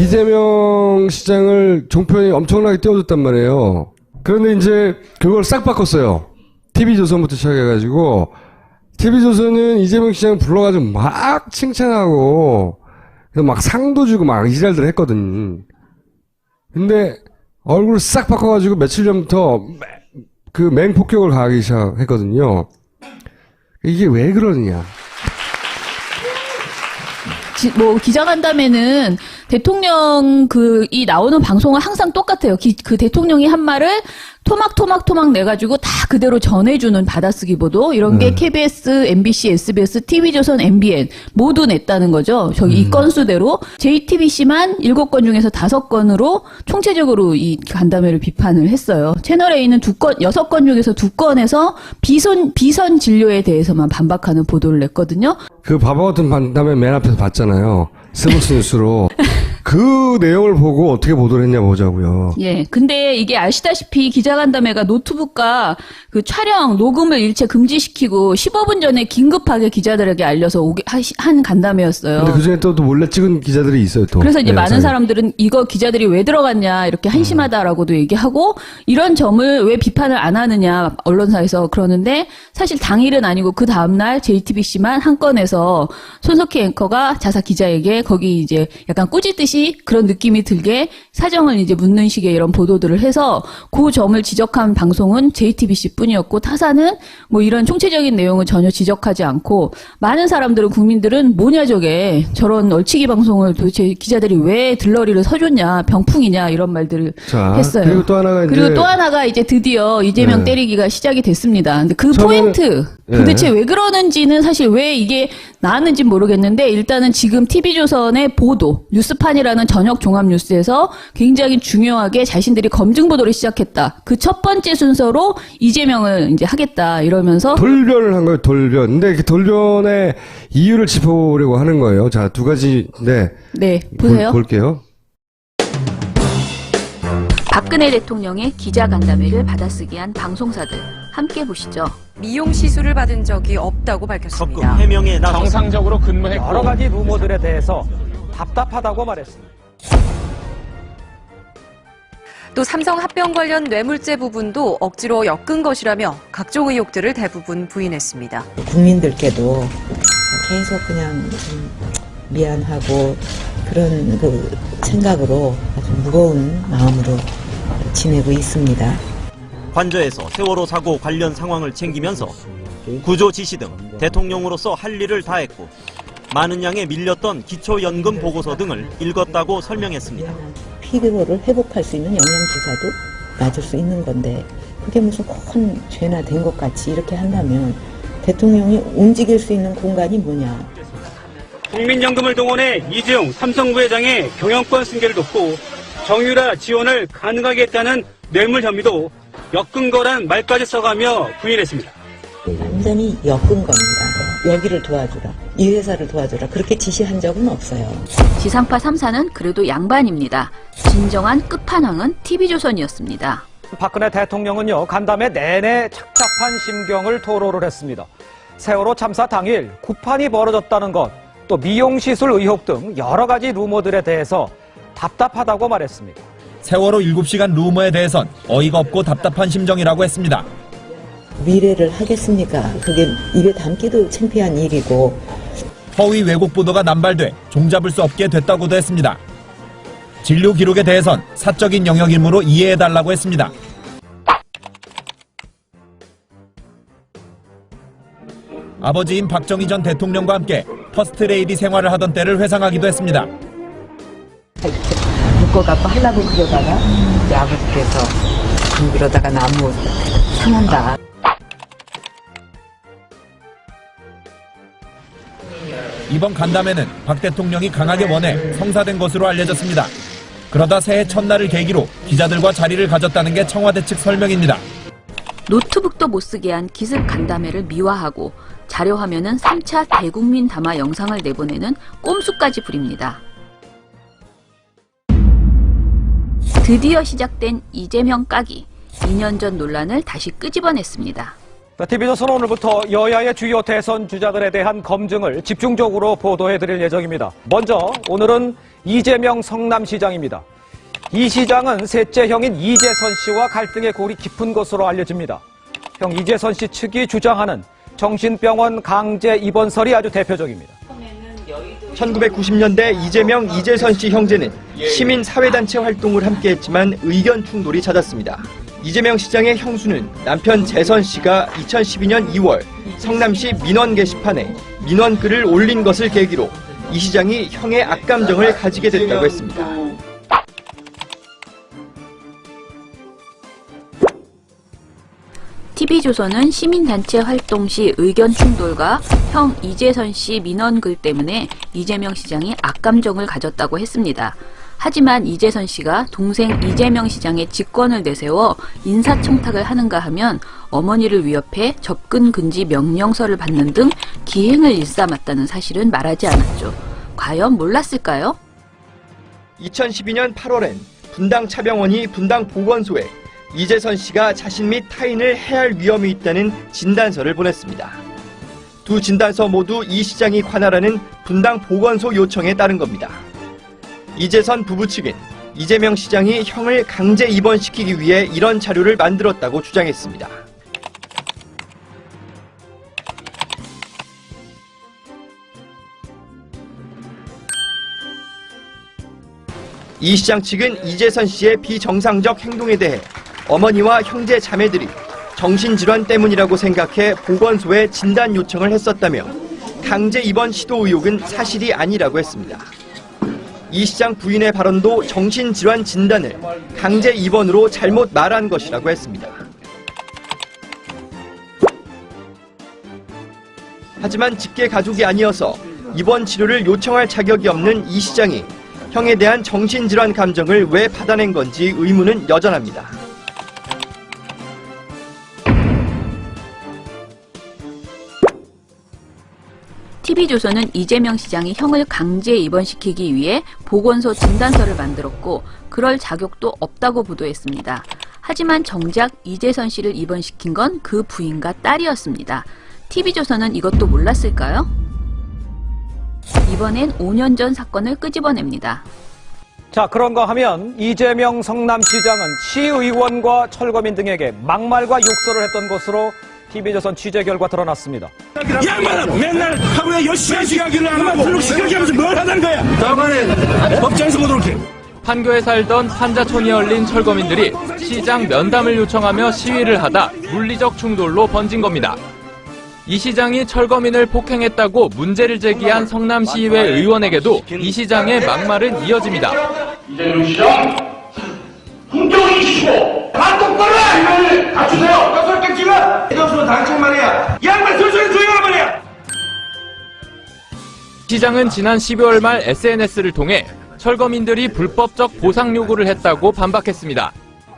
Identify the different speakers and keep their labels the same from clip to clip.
Speaker 1: 이재명 시장을 종편이 엄청나게 띄워줬단 말이에요. 그런데 이제 그걸 싹 바꿨어요. TV조선부터 시작해가지고 TV조선은 이재명 시장을 불러가지고 막 칭찬하고 막 상도 주고 막 이지랄들 했거든. 근데 얼굴을 싹 바꿔가지고 며칠 전부터 그 맹폭격을 가하기 시작했거든요. 이게 왜 그러느냐.
Speaker 2: 기자간담회는 대통령 이 나오는 방송은 항상 똑같아요. 그 대통령이 한 말을 토막 내가지고 다 그대로 전해주는 받아쓰기 보도 이런 게 KBS, MBC, SBS, TV조선, MBN 모두 냈다는 거죠. 저기 이 건수대로 JTBC만 7건 중에서 5건으로 총체적으로 이 간담회를 비판을 했어요. 채널A는 6건 중에서 2건에서 비선 진료에 대해서만 반박하는 보도를 냈거든요.
Speaker 1: 그 바보 같은 간담회 맨 앞에서 봤잖아요. 스포츠 뉴스로. 그 내용을 보고 어떻게 보도를 했냐 보자고요.
Speaker 2: 예. 근데 이게 아시다시피 기자간담회가 노트북과 그 촬영, 녹음을 일체 금지시키고 15분 전에 긴급하게 기자들에게 알려서 한 간담회였어요.
Speaker 1: 근데 그 중에 또 몰래 찍은 기자들이 있어요, 또.
Speaker 2: 그래서 이제 많은 사람들은 이거 기자들이 왜 들어갔냐, 이렇게 한심하다라고도 얘기하고, 이런 점을 왜 비판을 안 하느냐, 언론사에서 그러는데, 사실 당일은 아니고 그 다음날 JTBC만 한 건에서 손석희 앵커가 자사 기자에게 거기 이제 약간 꾸짖듯이 그런 느낌이 들게 사정을 이제 묻는 식의 이런 보도들을 해서 그 점을 지적한 방송은 JTBC 뿐이었고 타사는 뭐 이런 총체적인 내용을 전혀 지적하지 않고 많은 사람들은 국민들은 뭐냐 저게 저런 얼치기 방송을 도대체 기자들이 왜 들러리를 서줬냐 병풍이냐 이런 말들을 했어요.
Speaker 1: 그리고
Speaker 2: 또 하나가 이제 드디어 이재명 때리기가 시작이 됐습니다. 근데 그 포인트 도대체 왜 그러는지는 사실 왜 이게 나왔는지 모르겠는데 일단은 지금 TV조선의 보도 뉴스판이라는 저녁 종합 뉴스에서 굉장히 중요하게 자신들이 검증 보도를 시작했다. 그 첫 번째 순서로 이재명을 이제 하겠다 이러면서
Speaker 1: 돌변을 한 거예요. 돌변. 근데 그 돌변의 이유를 짚어보려고 하는 거예요. 자, 두 가지.
Speaker 2: 네, 보세요.
Speaker 1: 볼게요.
Speaker 2: 박근혜 대통령의 기자간담회를 받아쓰기한 방송사들 함께 보시죠.
Speaker 3: 미용 시술을 받은 적이 없다고 밝혔습니다.
Speaker 4: 해명에 나서서
Speaker 5: 정상적으로 근무했고 여러 가지 루머들에 대해서 답답하다고 말했습니다.
Speaker 3: 또 삼성 합병 관련 뇌물죄 부분도 억지로 엮은 것이라며 각종 의혹들을 대부분 부인했습니다.
Speaker 6: 국민들께도 계속 그냥 좀 미안하고 그런 그 생각으로 아주 무거운 마음으로 지내고 있습니다.
Speaker 4: 관저에서 세월호 사고 관련 상황을 챙기면서 구조 지시 등 대통령으로서 할 일을 다했고 많은 양의 밀렸던 기초연금 보고서 등을 읽었다고 설명했습니다.
Speaker 6: 피로를 회복할 수 있는 영양주사도 맞을 수 있는 건데 그게 무슨 큰 죄나 된 것 같이 이렇게 한다면 대통령이 움직일 수 있는 공간이 뭐냐.
Speaker 5: 국민연금을 동원해 이재용 삼성 부회장의 경영권 승계를 돕고 정유라 지원을 가능하게 했다는 뇌물 혐의도 엮은 거란 말까지 써가며 부인했습니다.
Speaker 6: 완전히 엮은 겁니다. 여기를 도와주라, 이 회사를 도와주라 그렇게 지시한 적은 없어요.
Speaker 2: 지상파 3사는 그래도 양반입니다. 진정한 끝판왕은 TV조선이었습니다.
Speaker 5: 박근혜 대통령은요 간담회 내내 착잡한 심경을 토로를 했습니다. 세월호 참사 당일 구판이 벌어졌다는 것, 또 미용시술 의혹 등 여러 가지 루머들에 대해서 답답하다고 말했습니다.
Speaker 7: 세월호 7시간 루머에 대해선 어이가 없고 답답한 심정이라고 했습니다.
Speaker 6: 미래를 하겠습니까? 그게 입에 담기도 창피한 일이고.
Speaker 7: 허위 왜곡 보도가 남발돼 종잡을 수 없게 됐다고도 했습니다. 진료 기록에 대해선 사적인 영역이므로 이해해달라고 했습니다. 아버지인 박정희 전 대통령과 함께 퍼스트레이디 생활을 하던 때를 회상하기도 했습니다.
Speaker 6: 묶어갖고 하려고 그러다가 이제 아버지께서 그러다가 나무 상한다.
Speaker 7: 이번 간담회는 박 대통령이 강하게 원해 성사된 것으로 알려졌습니다. 그러다 새해 첫날을 계기로 기자들과 자리를 가졌다는 게 청와대 측 설명입니다.
Speaker 2: 노트북도 못 쓰게 한 기습 간담회를 미화하고 자료 화면은 3차 대국민 담화 영상을 내보내는 꼼수까지 부립니다. 드디어 시작된 이재명 까기, 2년 전 논란을 다시 끄집어냈습니다.
Speaker 5: TV조선 오늘부터 여야의 주요 대선 주자들에 대한 검증을 집중적으로 보도해드릴 예정입니다. 먼저 오늘은 이재명 성남시장입니다. 이 시장은 셋째 형인 이재선 씨와 갈등의 골이 깊은 것으로 알려집니다. 형 이재선 씨 측이 주장하는 정신병원 강제 입원설이 아주 대표적입니다.
Speaker 8: 1990년대 이재명, 이재선 씨 형제는 시민 사회단체 활동을 함께했지만 의견 충돌이 잦았습니다. 이재명 시장의 형수는 남편 재선 씨가 2012년 2월 성남시 민원 게시판에 민원글을 올린 것을 계기로 이 시장이 형의 악감정을 가지게 됐다고 했습니다.
Speaker 2: TV조선은 시민단체 활동 시 의견 충돌과 형 이재선 씨 민원글 때문에 이재명 시장이 악감정을 가졌다고 했습니다. 하지만 이재선 씨가 동생 이재명 시장의 직권을 내세워 인사청탁을 하는가 하면 어머니를 위협해 접근 금지 명령서를 받는 등 기행을 일삼았다는 사실은 말하지 않았죠. 과연 몰랐을까요?
Speaker 8: 2012년 8월엔 분당 차병원이 분당 보건소에 이재선 씨가 자신 및 타인을 해할 위험이 있다는 진단서를 보냈습니다. 두 진단서 모두 이 시장이 관할하는 분당 보건소 요청에 따른 겁니다. 이재선 부부 측은 이재명 시장이 형을 강제 입원시키기 위해 이런 자료를 만들었다고 주장했습니다. 이 시장 측은 이재선 씨의 비정상적 행동에 대해 어머니와 형제 자매들이 정신질환 때문이라고 생각해 보건소에 진단 요청을 했었다며 강제 입원 시도 의혹은 사실이 아니라고 했습니다. 이 시장 부인의 발언도 정신질환 진단을 강제 입원으로 잘못 말한 것이라고 했습니다. 하지만 직계 가족이 아니어서 입원 치료를 요청할 자격이 없는 이 시장이 형에 대한 정신질환 감정을 왜 받아낸 건지 의문은 여전합니다.
Speaker 2: TV조선은 이재명 시장이 형을 강제 입원시키기 위해 보건소 진단서를 만들었고 그럴 자격도 없다고 보도했습니다. 하지만 정작 이재선 씨를 입원시킨 건 그 부인과 딸이었습니다. TV조선은 이것도 몰랐을까요? 이번엔 5년 전 사건을 끄집어냅니다.
Speaker 5: 자, 그런가 하면 이재명 성남시장은 시의원과 철거민 등에게 막말과 욕설을 했던 것으로 TV조선 취재 결과 드러났습니다.
Speaker 9: 양반은 맨날 하루에 10시간씩 하기를 안 하고 등록시켜게 하면서 뭘 하는 거야? 다음번에 법정에서 보도록 해.
Speaker 10: 판교에 살던 판자촌이 열린 철거민들이 시장 면담을 요청하며 시위를 하다 물리적 충돌로 번진 겁니다. 이 시장이 철거민을 폭행했다고 문제를 제기한 성남시의회 의원에게도 이 시장의 막말은 이어집니다.
Speaker 9: 이재명 시장, 품격을 지키고 다 똑바로 해! 갖추세요! 깜짝 찍어! 이것으로 당장 말이야! 양말 솔솔히 조용하란 말이야!
Speaker 10: 시장은 지난 12월 말 SNS를 통해 철거민들이 불법적 보상 요구를 했다고 반박했습니다.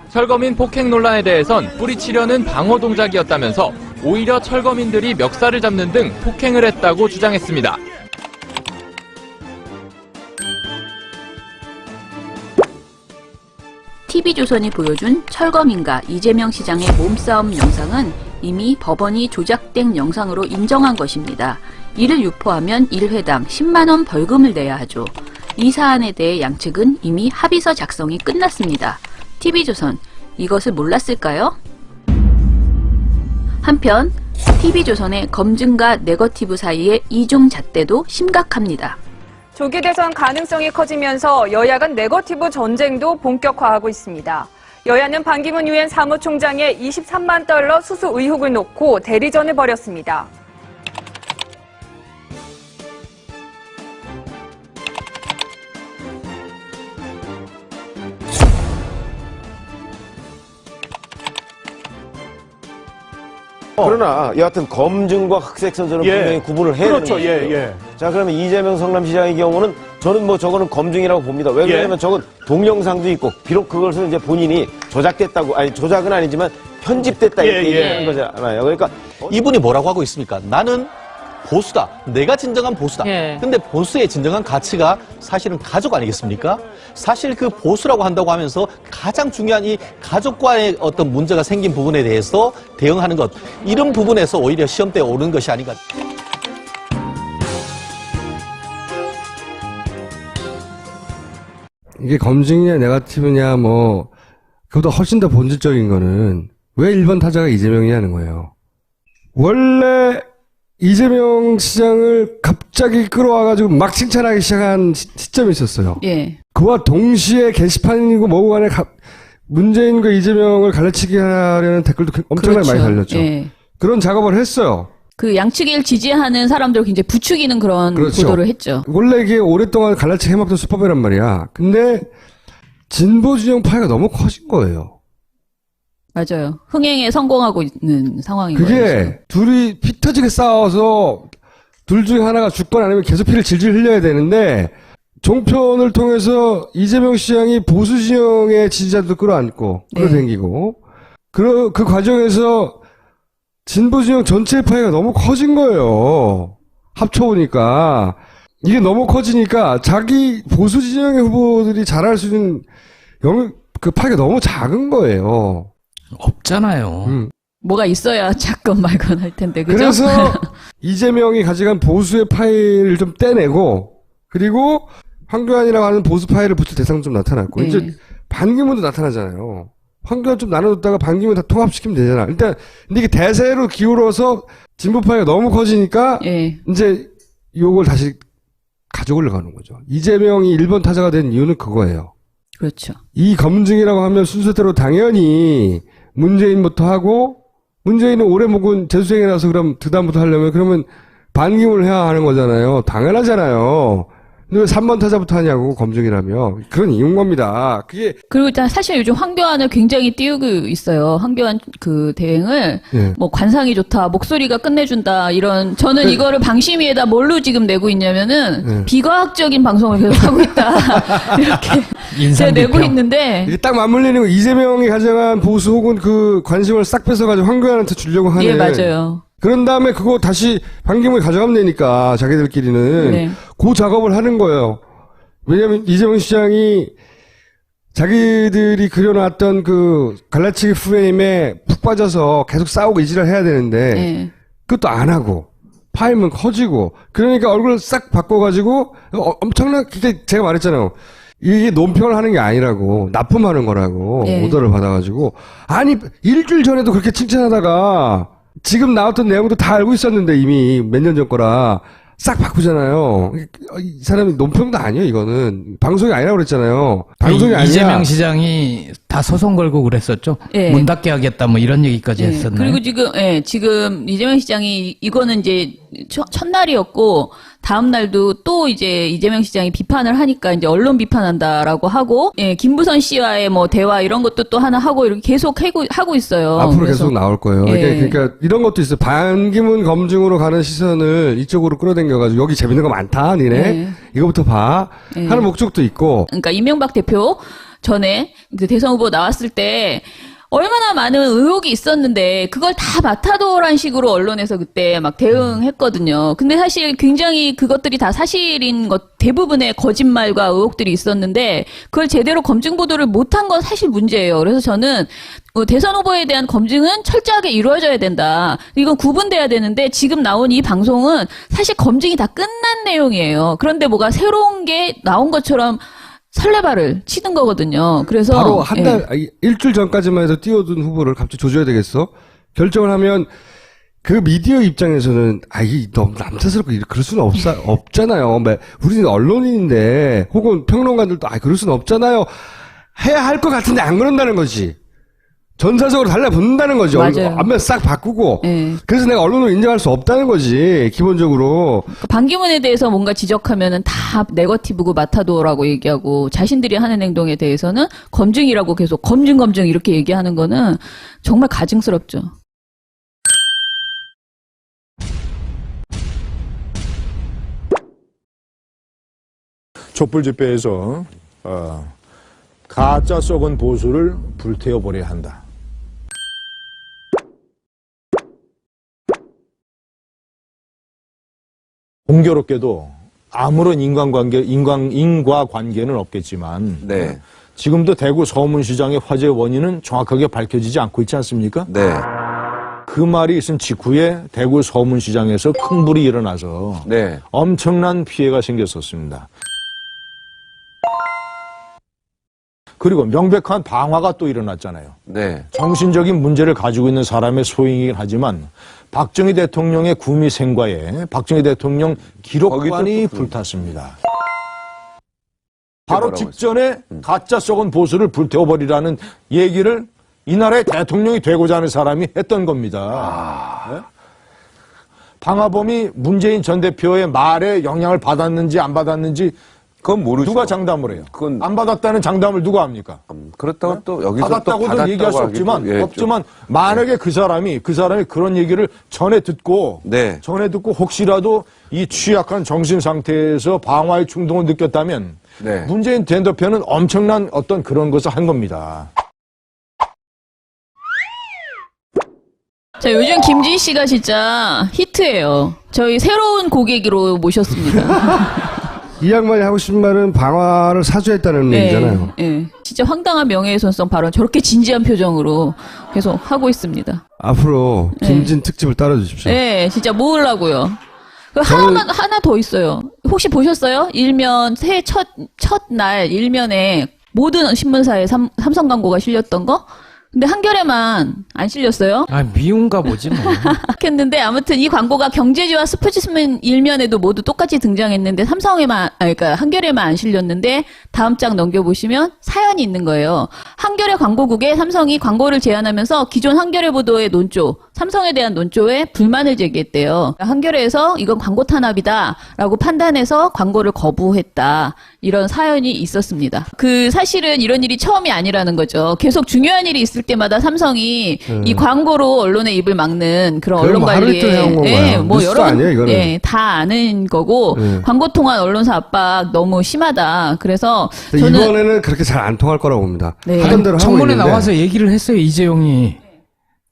Speaker 10: 철거민 폭행 논란에 대해선 뿌리치려는 방어 동작이었다면서 오히려 철거민들이 멱살을 잡는 등 폭행을 했다고 주장했습니다.
Speaker 2: TV조선이 보여준 철거민과 이재명 시장의 몸싸움 영상은 이미 법원이 조작된 영상으로 인정한 것입니다. 이를 유포하면 1회당 10만 원 벌금을 내야 하죠. 이 사안에 대해 양측은 이미 합의서 작성이 끝났습니다. TV조선, 이것을 몰랐을까요? 한편 TV조선의 검증과 네거티브 사이의 이중 잣대도 심각합니다.
Speaker 3: 조기 대선 가능성이 커지면서 여야 간 네거티브 전쟁도 본격화하고 있습니다. 여야는 반기문 유엔 사무총장의 23만 달러 수수 의혹을 놓고 대리전을 벌였습니다.
Speaker 11: 그러나 여하튼 검증과 흑색 선전은 분명히 구분을 해야 되는 거죠. 자, 그러면 이재명 성남시장의 경우는 저는 뭐 저거는 검증이라고 봅니다. 왜 그러냐면 저건 동영상도 있고 비록 그것을 이제 본인이 조작됐다고, 아니 조작은 아니지만 편집됐다 이렇게 얘기하는 거잖아요. 그러니까
Speaker 12: 이분이 뭐라고 하고 있습니까? 나는 보수다. 내가 진정한 보수다. 근데 보수의 진정한 가치가 사실은 가족 아니겠습니까? 사실 그 보수라고 한다고 하면서 가장 중요한 이 가족과의 어떤 문제가 생긴 부분에 대해서 대응하는 것, 이런 부분에서 오히려 시험대에 오르는 것이 아닌가.
Speaker 1: 이게 검증이냐 네거티브냐 뭐 그보다 훨씬 더 본질적인 거는 왜 1번 타자가 이재명이냐는 거예요. 원래 이재명 시장을 갑자기 끌어와가지고 막 칭찬하기 시작한 시점이 있었어요.
Speaker 2: 예.
Speaker 1: 그와 동시에 게시판이고 뭐고 간에 문재인과 이재명을 갈라치기 하려는 댓글도 엄청나게
Speaker 2: 그렇죠.
Speaker 1: 많이 달렸죠.
Speaker 2: 예.
Speaker 1: 그런 작업을 했어요.
Speaker 2: 그 양측을 지지하는 사람들을 굉장히 부추기는 그런
Speaker 1: 그렇죠.
Speaker 2: 보도를 했죠.
Speaker 1: 원래 이게 오랫동안 갈라치기 해먹던 수법이란 말이야. 근데 진보 진영 파이가 너무 커진 거예요.
Speaker 2: 맞아요. 흥행에 성공하고 있는 상황인 거예요.
Speaker 1: 그게 둘이 피 터지게 싸워서 둘 중에 하나가 죽거나 아니면 계속 피를 질질 흘려야 되는데 종편을 통해서 이재명 시장이 보수 진영의 지지자들도 끌어안고 끌어당기고 그 과정에서 진보 진영 전체 파이가 너무 커진 거예요. 합쳐보니까 이게 너무 커지니까 자기 보수 진영의 후보들이 잘할 수 있는 그 파이가 너무 작은 거예요.
Speaker 13: 없잖아요.
Speaker 2: 뭐가 있어야 작건 말건 할 텐데, 그죠?
Speaker 1: 그래서 이재명이 가져간 보수의 파일을 좀 떼내고, 그리고 황교안이라고 하는 보수 파일을 붙일 대상 좀 나타났고, 이제 반기문도 나타나잖아요. 황교안 좀 나눠뒀다가 반기문 다 통합시키면 되잖아. 일단, 근데 이게 대세로 기울어서 진보 파이가 너무 커지니까, 이제 요걸 다시 가져오려고 하는 거죠. 이재명이 1번 타자가 된 이유는 그거예요.
Speaker 2: 그렇죠.
Speaker 1: 이 검증이라고 하면 순서대로 당연히 문재인부터 하고, 문재인은 올해 묵은 재수생이라서 그럼 그다음부터 하려면 그러면 반기문을 해야 하는 거잖아요. 당연하잖아요. 근데 왜 3번 타자부터 하냐고, 검증이라며. 그런 이유인 겁니다. 그게.
Speaker 2: 그리고 사실 요즘 황교안을 굉장히 띄우고 있어요. 황교안 그 대행을. 뭐 관상이 좋다, 목소리가 끝내준다, 이런. 저는 이거를 방심위에다 뭘로 지금 내고 있냐면은 비과학적인 방송을 계속 하고 있다. 이렇게. 제가 내고 있는데.
Speaker 1: 이게 딱 맞물리는 거. 이재명이 가져간 보수 혹은 그 관심을 싹 뺏어가지고 황교안한테 주려고 하는.
Speaker 2: 예, 맞아요.
Speaker 1: 그런 다음에 그거 다시 반기문이 가져가면 되니까 자기들끼리는 그 작업을 하는 거예요. 왜냐하면 이재명 시장이 자기들이 그려놨던 그 갈라치기 프레임에 푹 빠져서 계속 싸우고 이지랄 해야 되는데 그것도 안 하고 파이면 커지고 그러니까 얼굴을 싹 바꿔가지고 엄청나게 제가 말했잖아요. 이게 논평을 하는 게 아니라고 납품하는 거라고 오더를 받아가지고 아니 일주일 전에도 그렇게 칭찬하다가 지금 나왔던 내용도 다 알고 있었는데 이미 몇 년 전 거라 싹 바꾸잖아요. 이 사람이 논평도 아니에요. 이거는 방송이 아니라고 그랬잖아요. 방송이 아니야.
Speaker 13: 이재명 시장이 다 소송 걸고 그랬었죠. 문 닫게 하겠다 뭐 이런 얘기까지 했었나요?
Speaker 2: 그리고 지금 이재명 시장이 이거는 이제 첫날이었고 다음 날도 또 이제 이재명 시장이 비판을 하니까 이제 언론 비판한다라고 하고 김부선 씨와의 뭐 대화 이런 것도 또 하나 하고 이렇게 계속 하고 있어요.
Speaker 1: 앞으로 계속 나올 거예요. 그러니까 이런 것도 있어요. 반기문 검증으로 가는 시선을 이쪽으로 끌어당겨가지고 여기 재밌는 거 많다, 니네. 이거부터 봐. 하는 목적도 있고.
Speaker 2: 그러니까 이명박 대표 전에 그 대선 후보 나왔을 때 얼마나 많은 의혹이 있었는데 그걸 다 마타도란 식으로 언론에서 그때 막 대응했거든요. 근데 사실 굉장히 그것들이 다 사실인 것 대부분의 거짓말과 의혹들이 있었는데 그걸 제대로 검증 보도를 못한 건 사실 문제예요. 그래서 저는 대선 후보에 대한 검증은 철저하게 이루어져야 된다. 이건 구분돼야 되는데 지금 나온 이 방송은 사실 검증이 다 끝난 내용이에요. 그런데 뭐가 새로운 게 나온 것처럼 설레발을 치는 거거든요. 그래서
Speaker 1: 바로 한 달, 일주일 전까지만 해도 띄워둔 후보를 갑자기 조져야 되겠어? 결정을 하면 그 미디어 입장에서는 이게 너무 남사스럽고 그럴 수는 없잖아요. 우리는 언론인인데 혹은 평론가들도 그럴 수는 없잖아요. 해야 할 것 같은데 안 그런다는 거지. 전사적으로 달라붙는다는 거죠.
Speaker 2: 맞아요.
Speaker 1: 앞면 싹 바꾸고. 그래서 내가 언론을 인정할 수 없다는 거지, 기본적으로.
Speaker 2: 반기문에 대해서 뭔가 지적하면은 다 네거티브고 마타도라고 얘기하고 자신들이 하는 행동에 대해서는 검증이라고 계속 검증 이렇게 얘기하는 거는 정말 가증스럽죠.
Speaker 14: 촛불 집회에서 가짜 썩은 보수를 불태워버려야 한다. 공교롭게도 아무런 인과관계는 없겠지만 지금도 대구 서문시장의 화재 원인은 정확하게 밝혀지지 않고 있지 않습니까? 그 말이 있은 직후에 대구 서문시장에서 큰 불이 일어나서 엄청난 피해가 생겼었습니다. 그리고 명백한 방화가 또 일어났잖아요.
Speaker 15: 네.
Speaker 14: 정신적인 문제를 가지고 있는 사람의 소행이긴 하지만 박정희 대통령의 구미 생과에 박정희 대통령 기록관이 불탔습니다. 바로 직전에 가짜 썩은 보수를 불태워버리라는 얘기를 이 나라의 대통령이 되고자 하는 사람이 했던 겁니다. 네? 방화범이 문재인 전 대표의 말에 영향을 받았는지 안 받았는지
Speaker 15: 그건 모르죠.
Speaker 14: 누가 장담을 해요? 안 받았다는 장담을 누가 합니까?
Speaker 15: 그렇다고
Speaker 14: 네?
Speaker 15: 또 여기서
Speaker 14: 받았다고도 얘기할 수 없지만,
Speaker 15: 예,
Speaker 14: 없지만 만약에 그 사람이 그런 얘기를 전에 듣고 혹시라도 이 취약한 정신 상태에서 방화의 충동을 느꼈다면 문재인 전 대표는 엄청난 어떤 그런 것을 한 겁니다.
Speaker 2: 자, 요즘 김진 씨가 진짜 히트예요. 저희 새로운 고객으로 모셨습니다.
Speaker 1: 이 양반이 하고 싶은 말은 방화를 사주했다는 얘기잖아요.
Speaker 2: 네. 진짜 황당한 명예훼손성 발언 저렇게 진지한 표정으로 계속 하고 있습니다.
Speaker 1: 앞으로 김진 특집을 따라주십시오.
Speaker 2: 네, 진짜 모으려고요. 하나 더 있어요. 혹시 보셨어요? 일면 새해 첫날 일면에 모든 신문사에 삼성 광고가 실렸던 거? 근데 한겨레만 안 실렸어요.
Speaker 13: 미운가 보지 뭐.
Speaker 2: 했는데 아무튼 이 광고가 경제지와 스포츠신문 일면에도 모두 똑같이 등장했는데 그러니까 한겨레만 안 실렸는데 다음 장 넘겨보시면 사연이 있는 거예요. 한겨레 광고국에 삼성이 광고를 제안하면서 기존 한겨레 보도의 논조, 삼성에 대한 논조에 불만을 제기했대요. 한겨레에서 이건 광고 탄압이다라고 판단해서 광고를 거부했다. 이런 사연이 있었습니다. 사실은 이런 일이 처음이 아니라는 거죠. 계속 중요한 일이 있을 때마다 삼성이 이 광고로 언론의 입을 막는 그런 언론 관리에 여러 다 아는 거고 광고 통한 언론사 압박 너무 심하다. 그래서 저는
Speaker 1: 이번에는 그렇게 잘 안 통할 거라고 봅니다.
Speaker 13: 하던 대로 청문회 나와서 얘기를 했어요. 이재용이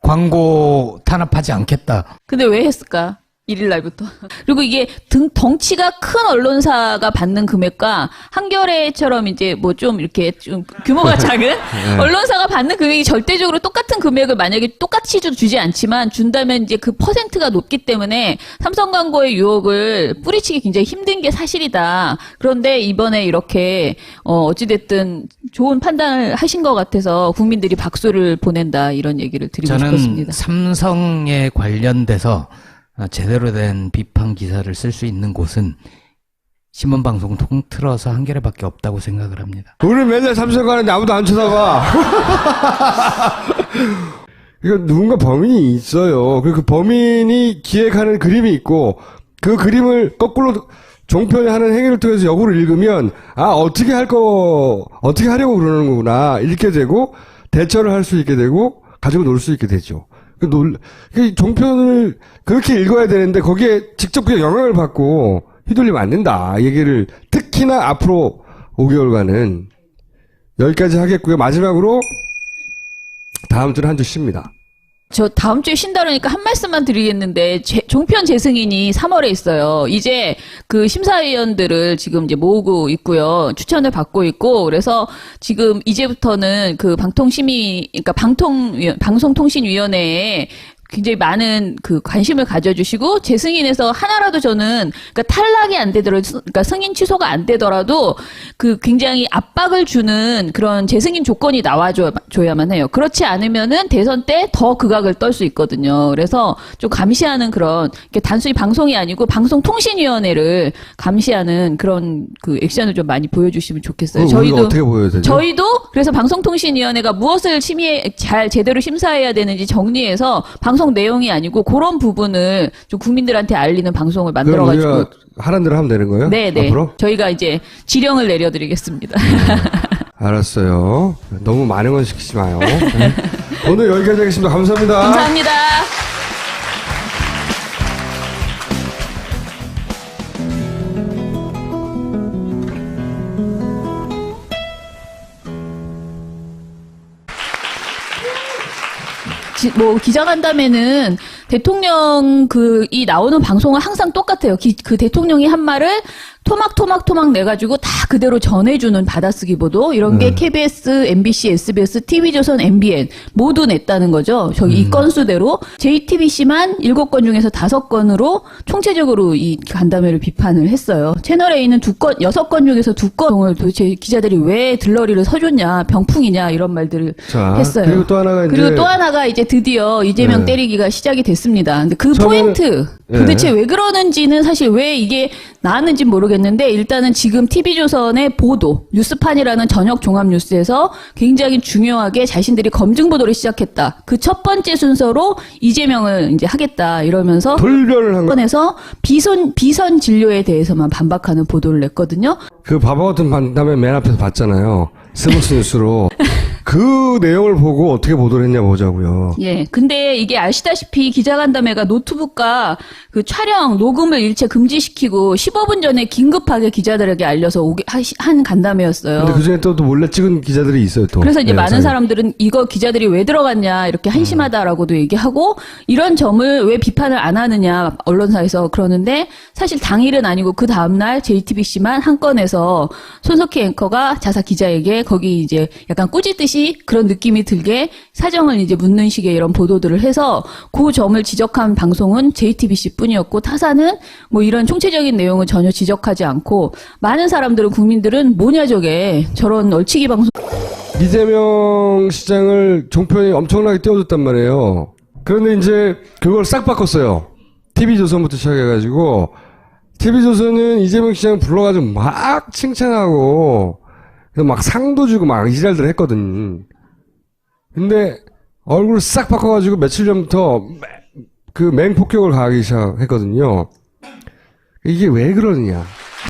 Speaker 13: 광고 탄압하지 않겠다.
Speaker 2: 근데 왜 했을까? 1일 날부터. 그리고 이게 덩치가 큰 언론사가 받는 금액과 한겨레처럼 이제 뭐 좀 이렇게 좀 규모가 작은 언론사가 받는 금액이 절대적으로 똑같은 금액을 만약에 똑같이 주지 않지만 준다면 이제 그 퍼센트가 높기 때문에 삼성 광고의 유혹을 뿌리치기 굉장히 힘든 게 사실이다. 그런데 이번에 이렇게 어찌됐든 좋은 판단을 하신 것 같아서 국민들이 박수를 보낸다 이런 얘기를 드리고 싶었습니다.
Speaker 13: 저는 삼성에 관련돼서 제대로 된 비판 기사를 쓸 수 있는 곳은 신문방송 통틀어서 한겨레밖에 없다고 생각을 합니다.
Speaker 1: 우리 맨날 삼성 가는데 아무도 안 쳐다봐. 이거 누군가 범인이 있어요. 그 범인이 기획하는 그림이 있고 그 그림을 거꾸로 종편이 하는 행위를 통해서 역으로 읽으면 어떻게 하려고 그러는 거구나 읽게 되고 대처를 할 수 있게 되고 가지고 놀 수 있게 되죠. 종편을 그렇게 읽어야 되는데 거기에 직접 그냥 영향을 받고 휘둘리면 안 된다. 얘기를 특히나 앞으로 5개월간은 여기까지 하겠고요. 마지막으로 다음 주는 한 주 쉽니다.
Speaker 2: 저 다음 주에 쉰다 그러니까 한 말씀만 드리겠는데 종편 재승인이 3월에 있어요. 이제 그 심사위원들을 지금 이제 모으고 있고요. 추천을 받고 있고 그래서 지금 이제부터는 그 그러니까 방송통신위원회에 굉장히 많은 그 관심을 가져주시고 재승인에서 하나라도 저는 그러니까 탈락이 안 되더라도 그러니까 승인 취소가 안 되더라도 그 굉장히 압박을 주는 그런 재승인 조건이 나와줘야만 해요. 그렇지 않으면은 대선 때 더 극악을 떨 수 있거든요. 그래서 좀 감시하는 그런 단순히 방송이 아니고 방송통신위원회를 감시하는 그런 그 액션을 좀 많이 보여주시면 좋겠어요.
Speaker 1: 저희도 어떻게 보여야 되죠?
Speaker 2: 저희도 그래서 방송통신위원회가 무엇을 제대로 심사해야 되는지 정리해서 방송 내용이 아니고 그런 부분을 좀 국민들한테 알리는 방송을 만들어가지고
Speaker 1: 우리가 하라는 대로 하면 되는 거예요?
Speaker 2: 네네.
Speaker 1: 앞으로?
Speaker 2: 저희가 이제 지령을 내려드리겠습니다.
Speaker 1: 알았어요. 너무 많은 건 시키지 마요. 오늘 여기까지 하겠습니다. 감사합니다.
Speaker 2: 감사합니다. 기자간담회는 대통령 이 나오는 방송은 항상 똑같아요. 그 대통령이 한 말을 토막 내가지고 다 그대로 전해주는 받아쓰기 보도 이런 게 KBS, MBC, SBS, TV조선, MBN 모두 냈다는 거죠. 저기 이 건수대로 JTBC만 7건 중에서 5건으로 총체적으로 이 간담회를 비판을 했어요. 채널A는 6건 중에서 2건을 도대체 기자들이 왜 들러리를 서줬냐, 병풍이냐 이런 말들을 했어요.
Speaker 1: 그리고
Speaker 2: 또 하나가 이제 드디어 이재명 때리기가 시작이 됐습니다. 근데 그 포인트 도대체 왜 그러는지는 사실 왜 이게 나왔는지 모르겠는데 일단은 지금 TV조선의 보도, 뉴스판이라는 저녁 종합뉴스에서 굉장히 중요하게 자신들이 검증 보도를 시작했다. 그 첫 번째 순서로 이재명을 이제 하겠다 이러면서
Speaker 1: 돌변을 한
Speaker 2: 건에서 비선 진료에 대해서만 반박하는 보도를 냈거든요.
Speaker 1: 그 바보 같은 간담회 맨 앞에서 봤잖아요. 스포츠 뉴스로. 그 내용을 보고 어떻게 보도를 했냐 보자고요.
Speaker 2: 예. 근데 이게 아시다시피 기자간담회가 노트북과 그 촬영, 녹음을 일체 금지시키고 15분 전에 긴급하게 기자들에게 알려서 한 간담회였어요.
Speaker 1: 근데 그 중에 또 몰래 찍은 기자들이 있어요, 또.
Speaker 2: 그래서 이제 많은 사람들은 이거 기자들이 왜 들어갔냐, 이렇게 한심하다라고도 얘기하고, 이런 점을 왜 비판을 안 하느냐, 언론사에서 그러는데, 사실 당일은 아니고 그 다음날 JTBC만 한 건에서 손석희 앵커가 자사 기자에게 거기 이제 약간 꾸짖듯이 그런 느낌이 들게 사정을 이제 묻는 식의 이런 보도들을 해서 그 점을 지적한 방송은 JTBC 뿐이었고 타사는 뭐 이런 총체적인 내용을 전혀 지적하지 않고 많은 사람들은 국민들은 뭐냐 저게 저런 얼치기 방송
Speaker 1: 이재명 시장을 종편이 엄청나게 띄워줬단 말이에요. 그런데 이제 그걸 싹 바꿨어요. TV조선부터 시작해가지고 TV조선은 이재명 시장을 불러가지고 막 칭찬하고 막 상도 주고 막 이지랄들 했거든. 근데 얼굴을 싹 바꿔가지고 며칠 전부터 그 맹폭격을 가하기 시작했거든요. 이게 왜 그러느냐.